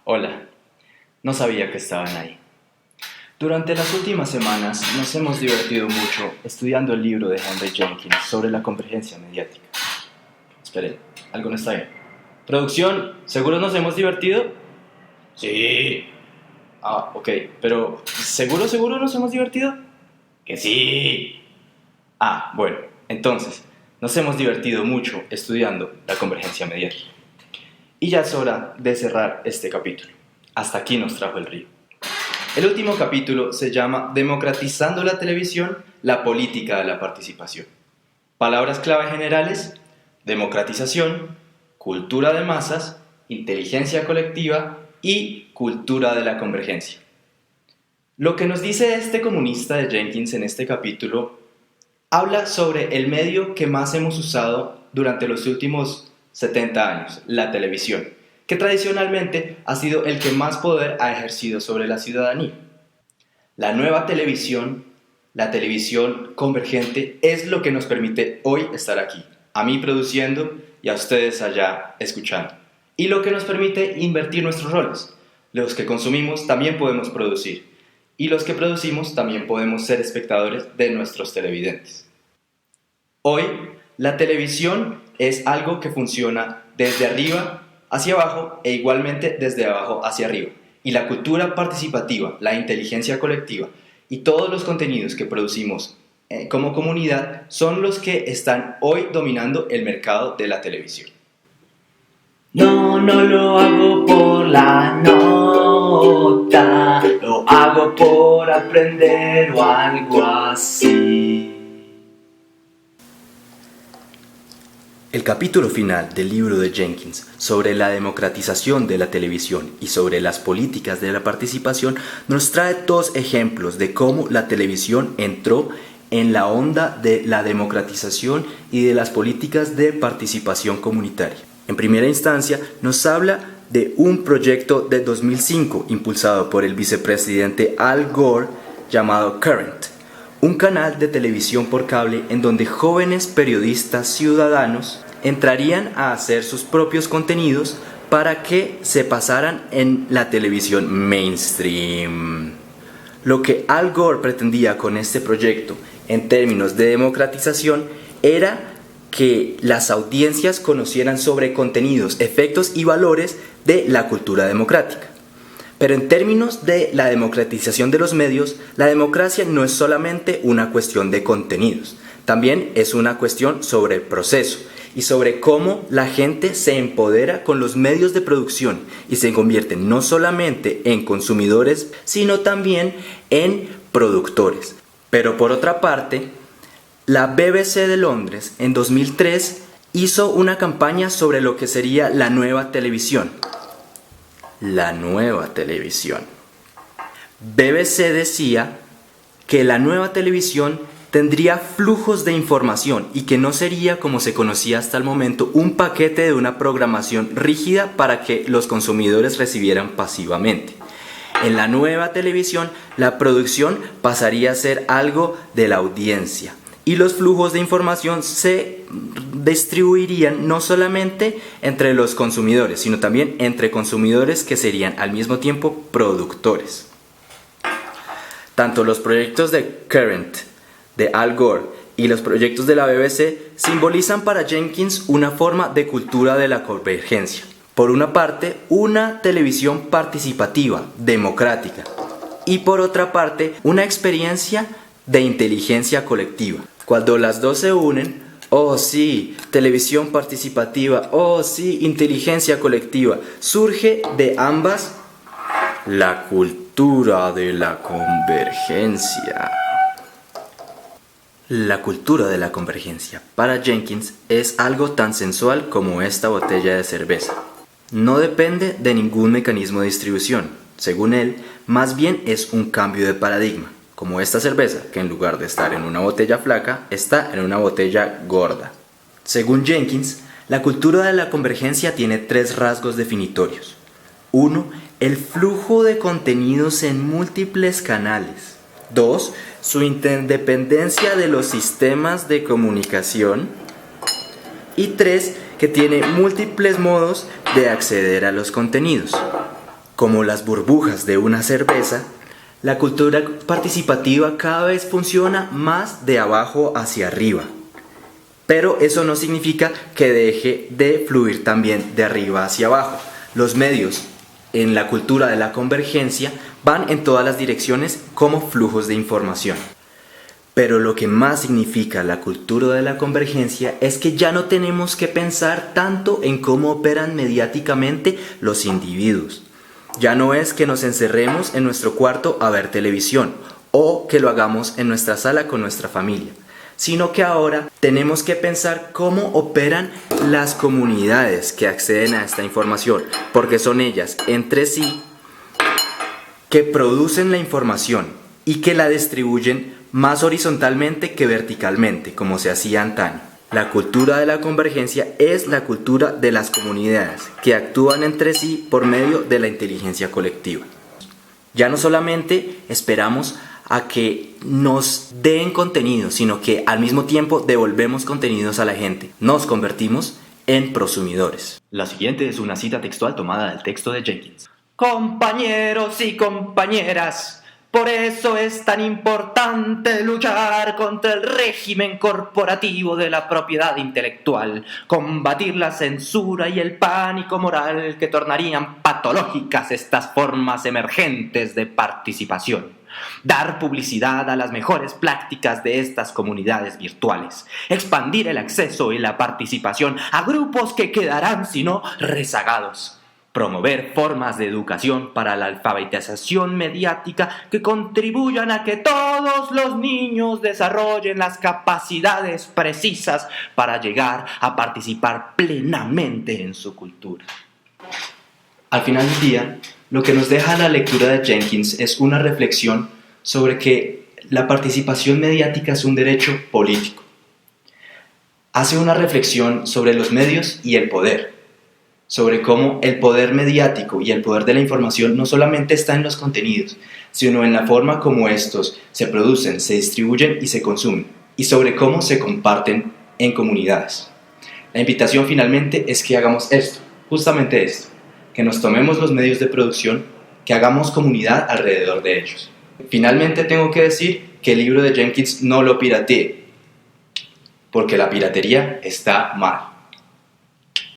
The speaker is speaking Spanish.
Hola. No sabía que estaban ahí. Durante las últimas semanas nos hemos divertido mucho estudiando el libro de Henry Jenkins sobre la convergencia mediática. Esperen, algo no está bien. Producción, ¿seguro nos hemos divertido? Sí. Ok, pero ¿seguro nos hemos divertido? Que sí. Bueno, entonces, nos hemos divertido mucho estudiando la convergencia mediática. Y ya es hora de cerrar este capítulo. Hasta aquí nos trajo el río. El último capítulo se llama Democratizando la televisión, la política de la participación. Palabras clave generales: democratización, cultura de masas, inteligencia colectiva y cultura de la convergencia. Lo que nos dice este comunista de Jenkins en este capítulo habla sobre el medio que más hemos usado durante los últimos 70 años, la televisión, que tradicionalmente ha sido el que más poder ha ejercido sobre la ciudadanía. La nueva televisión, la televisión convergente, es lo que nos permite hoy estar aquí, a mí produciendo y a ustedes allá escuchando, y lo que nos permite invertir nuestros roles. Los que consumimos también podemos producir, y los que producimos también podemos ser espectadores de nuestros televidentes. Hoy, la televisión es algo que funciona desde arriba hacia abajo e igualmente desde abajo hacia arriba. Y la cultura participativa, la inteligencia colectiva y todos los contenidos que producimos como comunidad son los que están hoy dominando el mercado de la televisión. No lo hago por la nota, lo hago por aprender o algo así. El capítulo final del libro de Jenkins sobre la democratización de la televisión y sobre las políticas de la participación nos trae dos ejemplos de cómo la televisión entró en la onda de la democratización y de las políticas de participación comunitaria. En primera instancia, nos habla de un proyecto de 2005 impulsado por el vicepresidente Al Gore llamado Current, un canal de televisión por cable en donde jóvenes periodistas ciudadanos entrarían a hacer sus propios contenidos para que se pasaran en la televisión mainstream. Lo que Al Gore pretendía con este proyecto en términos de democratización era que las audiencias conocieran sobre contenidos, efectos y valores de la cultura democrática. Pero en términos de la democratización de los medios, la democracia no es solamente una cuestión de contenidos, también es una cuestión sobre el proceso y sobre cómo la gente se empodera con los medios de producción y se convierte no solamente en consumidores, sino también en productores. Pero por otra parte, la BBC de Londres en 2003 hizo una campaña sobre lo que sería la nueva televisión. La nueva televisión. BBC decía que la nueva televisión tendría flujos de información y que no sería, como se conocía hasta el momento, un paquete de una programación rígida para que los consumidores recibieran pasivamente. En la nueva televisión, la producción pasaría a ser algo de la audiencia y los flujos de información se distribuirían no solamente entre los consumidores, sino también entre consumidores que serían al mismo tiempo productores. Tanto los proyectos de Current, de Al Gore y los proyectos de la BBC simbolizan para Jenkins una forma de cultura de la convergencia. Por una parte, una televisión participativa, democrática, y por otra parte, una experiencia de inteligencia colectiva. Cuando las dos se unen, oh sí, televisión participativa, oh sí, inteligencia colectiva, surge de ambas la cultura de la convergencia. La cultura de la convergencia para Jenkins es algo tan sensual como esta botella de cerveza. No depende de ningún mecanismo de distribución. Según él, más bien es un cambio de paradigma, como esta cerveza, que en lugar de estar en una botella flaca, está en una botella gorda. Según Jenkins, la cultura de la convergencia tiene 3 rasgos definitorios. 1. El flujo de contenidos en múltiples canales. 2. Su interdependencia de los sistemas de comunicación. Y 3. Que tiene múltiples modos de acceder a los contenidos. como las burbujas de una cerveza, la cultura participativa cada vez funciona más de abajo hacia arriba. Pero eso no significa que deje de fluir también de arriba hacia abajo. Los medios en la cultura de la convergencia van en todas las direcciones como flujos de información. Pero lo que más significa la cultura de la convergencia es que ya no tenemos que pensar tanto en cómo operan mediáticamente los individuos. Ya no es que nos encerremos en nuestro cuarto a ver televisión o que lo hagamos en nuestra sala con nuestra familia, sino que ahora tenemos que pensar cómo operan las comunidades que acceden a esta información, porque son ellas entre sí que producen la información y que la distribuyen más horizontalmente que verticalmente, como se hacía antaño. La cultura de la convergencia es la cultura de las comunidades que actúan entre sí por medio de la inteligencia colectiva. Ya no solamente esperamos a que nos den contenido, sino que al mismo tiempo devolvemos contenidos a la gente. Nos convertimos en prosumidores. La siguiente es una cita textual tomada del texto de Jenkins. Compañeros y compañeras, por eso es tan importante luchar contra el régimen corporativo de la propiedad intelectual, combatir la censura y el pánico moral que tornarían patológicas estas formas emergentes de participación. Dar publicidad a las mejores prácticas de estas comunidades virtuales, expandir el acceso y la participación a grupos que quedarán, si no, rezagados. Promover formas de educación para la alfabetización mediática que contribuyan a que todos los niños desarrollen las capacidades precisas para llegar a participar plenamente en su cultura. Al final del día, lo que nos deja la lectura de Jenkins es una reflexión sobre que la participación mediática es un derecho político. Hace una reflexión sobre los medios y el poder, sobre cómo el poder mediático y el poder de la información no solamente está en los contenidos, sino en la forma como estos se producen, se distribuyen y se consumen, y sobre cómo se comparten en comunidades. La invitación finalmente es que hagamos esto, justamente esto, que nos tomemos los medios de producción, que hagamos comunidad alrededor de ellos. Finalmente tengo que decir que el libro de Jenkins no lo pirateé, porque la piratería está mal.